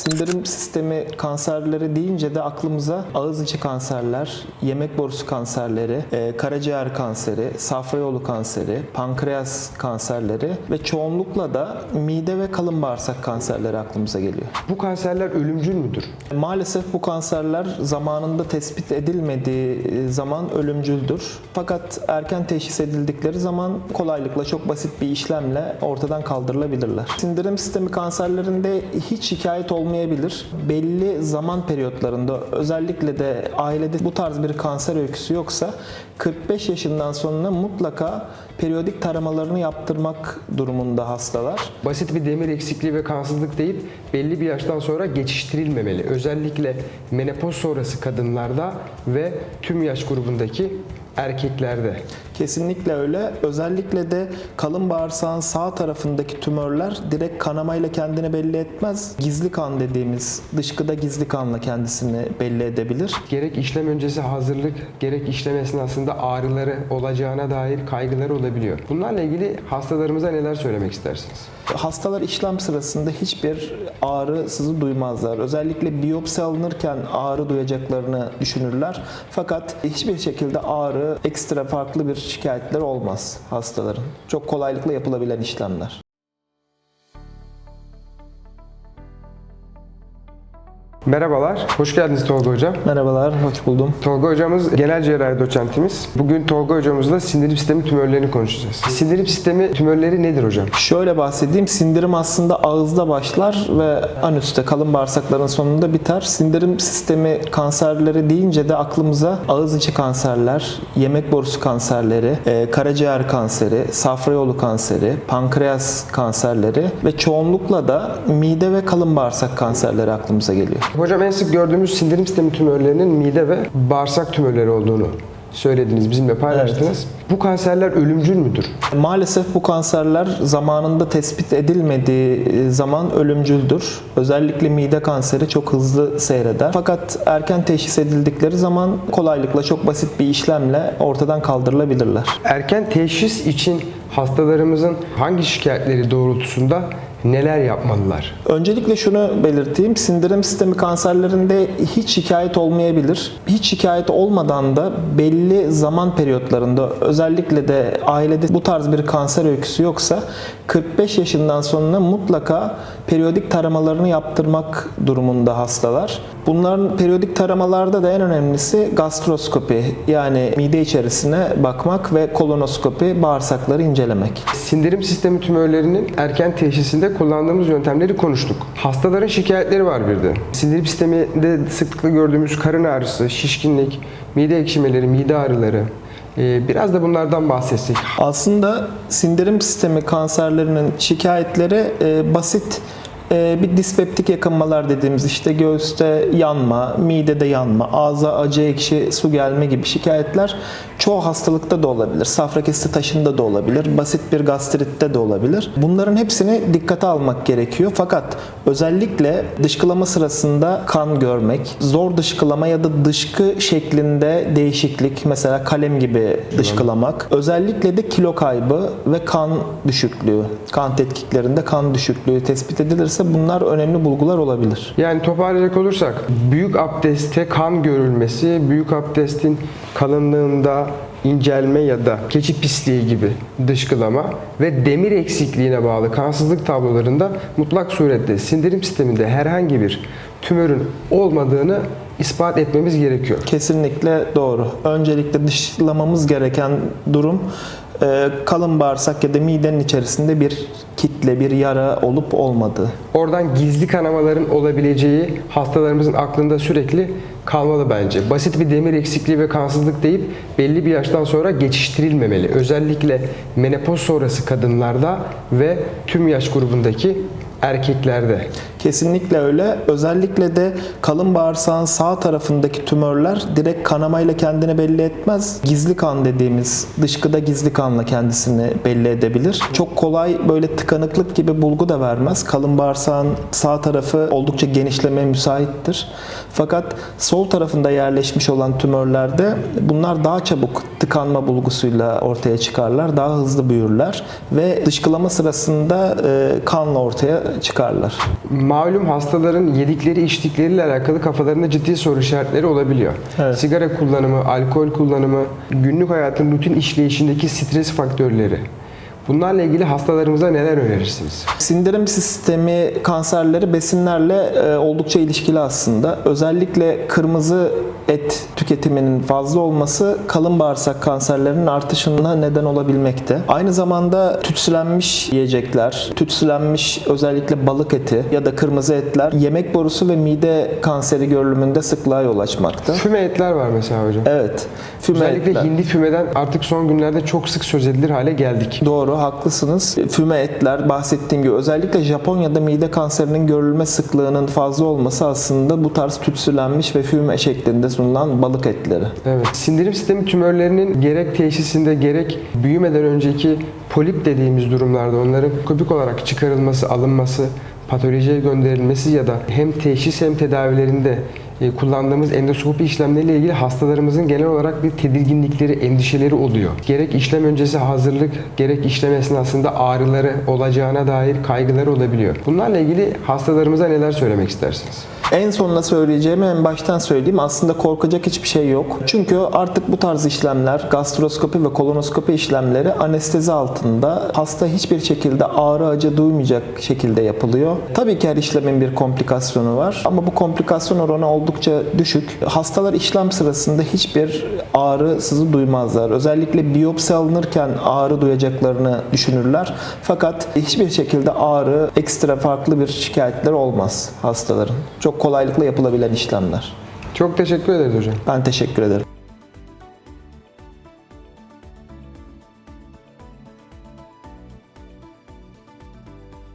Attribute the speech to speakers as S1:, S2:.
S1: Sindirim sistemi kanserleri deyince de aklımıza ağız içi kanserler, yemek borusu kanserleri, karaciğer kanseri, safra yolu kanseri, pankreas kanserleri ve çoğunlukla da mide ve kalın bağırsak kanserleri aklımıza geliyor.
S2: Bu kanserler ölümcül müdür?
S1: Maalesef bu kanserler zamanında tespit edilmediği zaman ölümcüldür. Fakat erken teşhis edildikleri zaman kolaylıkla çok basit bir işlemle ortadan kaldırılabilirler. Sindirim sistemi kanserlerinde hiç şikayet olmayabilir. Belli zaman periyotlarında, özellikle de ailede bu tarz bir kanser öyküsü yoksa 45 yaşından sonra mutlaka periyodik taramalarını yaptırmak durumunda hastalar.
S2: Basit bir demir eksikliği ve kansızlık deyip belli bir yaştan sonra geçiştirilmemeli. Özellikle menopoz sonrası kadınlarda ve tüm yaş grubundaki erkeklerde.
S1: Kesinlikle öyle. Özellikle de kalın bağırsağın sağ tarafındaki tümörler direkt kanamayla kendini belli etmez. Gizli kan dediğimiz dışkıda gizli kanla kendisini belli edebilir.
S2: Gerek işlem öncesi hazırlık, gerek işlem esnasında ağrıları olacağına dair kaygıları olabiliyor. Bunlarla ilgili hastalarımıza neler söylemek istersiniz?
S1: Hastalar işlem sırasında hiçbir ağrı, sızı duymazlar. Özellikle biyopsi alınırken ağrı duyacaklarını düşünürler. Fakat hiçbir şekilde ağrı, ekstra farklı bir şikayetleri olmaz hastaların. Çok kolaylıkla yapılabilen işlemler.
S2: Merhabalar, hoş geldiniz Tolga Hocam.
S1: Merhabalar, hoş buldum.
S2: Tolga Hocamız genel cerrahi doçentimiz. Bugün Tolga Hocamızla sindirim sistemi tümörlerini konuşacağız. Sindirim sistemi tümörleri nedir hocam?
S1: Şöyle bahsedeyim, sindirim aslında ağızda başlar ve anüste, kalın bağırsakların sonunda biter. Sindirim sistemi kanserleri deyince de aklımıza ağız içi kanserler, yemek borusu kanserleri, karaciğer kanseri, safra yolu kanseri, pankreas kanserleri ve çoğunlukla da mide ve kalın bağırsak kanserleri aklımıza geliyor.
S2: Hocam en sık gördüğümüz sindirim sistemi tümörlerinin mide ve bağırsak tümörleri olduğunu söylediniz, bizimle paylaştınız.
S1: Evet.
S2: Bu kanserler ölümcül müdür?
S1: Maalesef bu kanserler zamanında tespit edilmediği zaman ölümcüldür. Özellikle mide kanseri çok hızlı seyreder. Fakat erken teşhis edildikleri zaman kolaylıkla çok basit bir işlemle ortadan kaldırılabilirler.
S2: Erken teşhis için hastalarımızın hangi şikayetleri doğrultusunda neler yapmalılar?
S1: Öncelikle şunu belirteyim, sindirim sistemi kanserlerinde hiç şikayet olmayabilir. Hiç şikayet olmadan da belli zaman periyotlarında, özellikle de ailede bu tarz bir kanser öyküsü yoksa 45 yaşından sonra mutlaka periyodik taramalarını yaptırmak durumunda hastalar. Bunların periyodik taramalarda da en önemlisi gastroskopi, yani mide içerisine bakmak ve kolonoskopi, bağırsakları incelemek.
S2: Sindirim sistemi tümörlerinin erken teşhisinde kullandığımız yöntemleri konuştuk. Hastaların şikayetleri var bir de. Sindirim sisteminde sıklıkla gördüğümüz karın ağrısı, şişkinlik, mide ekşimeleri, mide ağrıları. Biraz da bunlardan bahsetsek.
S1: Aslında sindirim sistemi kanserlerinin şikayetleri basit. Bir dispeptik yakınmalar dediğimiz, işte göğüste yanma, midede yanma, ağza acı ekşi su gelme gibi şikayetler çoğu hastalıkta da olabilir. Safra kesesi taşında da olabilir, basit bir gastritte de olabilir. Bunların hepsini dikkate almak gerekiyor. Fakat özellikle dışkılama sırasında kan görmek, zor dışkılama ya da dışkı şeklinde değişiklik, mesela kalem gibi dışkılamak, özellikle de kilo kaybı ve kan düşüklüğü, kan tetkiklerinde kan düşüklüğü tespit edilirse bunlar önemli bulgular olabilir.
S2: Yani toparlayacak olursak, büyük abdestte kan görülmesi, büyük abdestin kalınlığında incelme ya da keçi pisliği gibi dışkılama ve demir eksikliğine bağlı kansızlık tablolarında mutlak surette sindirim sisteminde herhangi bir tümörün olmadığını ispat etmemiz gerekiyor.
S1: Kesinlikle doğru. Öncelikle dışlamamız gereken durum kalın bağırsak ya da midenin içerisinde bir kitle, bir yara olup olmadığı.
S2: Oradan gizli kanamaların olabileceği hastalarımızın aklında sürekli kalmalı bence. Basit bir demir eksikliği ve kansızlık deyip belli bir yaştan sonra geçiştirilmemeli. Özellikle menopoz sonrası kadınlarda ve tüm yaş grubundaki erkeklerde.
S1: Kesinlikle öyle. Özellikle de kalın bağırsağın sağ tarafındaki tümörler direkt kanamayla kendini belli etmez. Gizli kan dediğimiz dışkıda gizli kanla kendisini belli edebilir. Çok kolay böyle tıkanıklık gibi bulgu da vermez. Kalın bağırsağın sağ tarafı oldukça genişlemeye müsaittir. Fakat sol tarafında yerleşmiş olan tümörlerde bunlar daha çabuk tıkanma bulgusuyla ortaya çıkarlar. Daha hızlı büyürler ve dışkılama sırasında kanla ortaya çıkarlar.
S2: malum hastaların yedikleri içtikleriyle alakalı kafalarında ciddi soru işaretleri olabiliyor.
S1: Evet.
S2: Sigara kullanımı, alkol kullanımı, günlük hayatın rutin işleyişindeki stres faktörleri. Bunlarla ilgili hastalarımıza neler önerirsiniz?
S1: Sindirim sistemi kanserleri besinlerle oldukça ilişkili aslında. Özellikle kırmızı et tüketiminin fazla olması kalın bağırsak kanserlerinin artışına neden olabilmekte. Aynı zamanda tütsülenmiş yiyecekler, tütsülenmiş özellikle balık eti ya da kırmızı etler yemek borusu ve mide kanseri görülümünde sıklığa yol açmakta.
S2: Füme etler var mesela hocam.
S1: Evet. Füme
S2: Özellikle
S1: etler.
S2: hindi fümeden artık son günlerde çok sık söz edilir hale geldik.
S1: Doğru, haklısınız. Füme etler bahsettiğim gibi özellikle Japonya'da mide kanserinin görülme sıklığının fazla olması aslında bu tarz tütsülenmiş ve füme şeklinde sunulan balık etleri.
S2: Evet. Sindirim sistemi tümörlerinin gerek teşhisinde gerek büyümeden önceki polip dediğimiz durumlarda onların kopik olarak çıkarılması, alınması, patolojiye gönderilmesi ya da hem teşhis hem tedavilerinde kullandığımız endoskopi işlemleriyle ilgili hastalarımızın genel olarak bir tedirginlikleri, endişeleri oluyor. Gerek işlem öncesi hazırlık, gerek işlem esnasında ağrıları olacağına dair kaygıları olabiliyor. Bunlarla ilgili hastalarımıza neler söylemek istersiniz?
S1: En sonuna söyleyeceğimi en baştan söyleyeyim. Aslında korkacak hiçbir şey yok. Çünkü artık bu tarz işlemler, gastroskopi ve kolonoskopi işlemleri anestezi altında hasta hiçbir şekilde ağrı acı duymayacak şekilde yapılıyor. Tabii ki her işlemin bir komplikasyonu var ama bu komplikasyon oranı oldukça düşük. Hastalar işlem sırasında hiçbir ağrı, sızı duymazlar. Özellikle biyopsi alınırken ağrı duyacaklarını düşünürler. Fakat hiçbir şekilde ağrı, ekstra farklı bir şikayetleri olmaz hastaların. Çok kolaylıkla yapılabilen işlemler.
S2: Çok teşekkür ederiz hocam.
S1: Ben teşekkür ederim.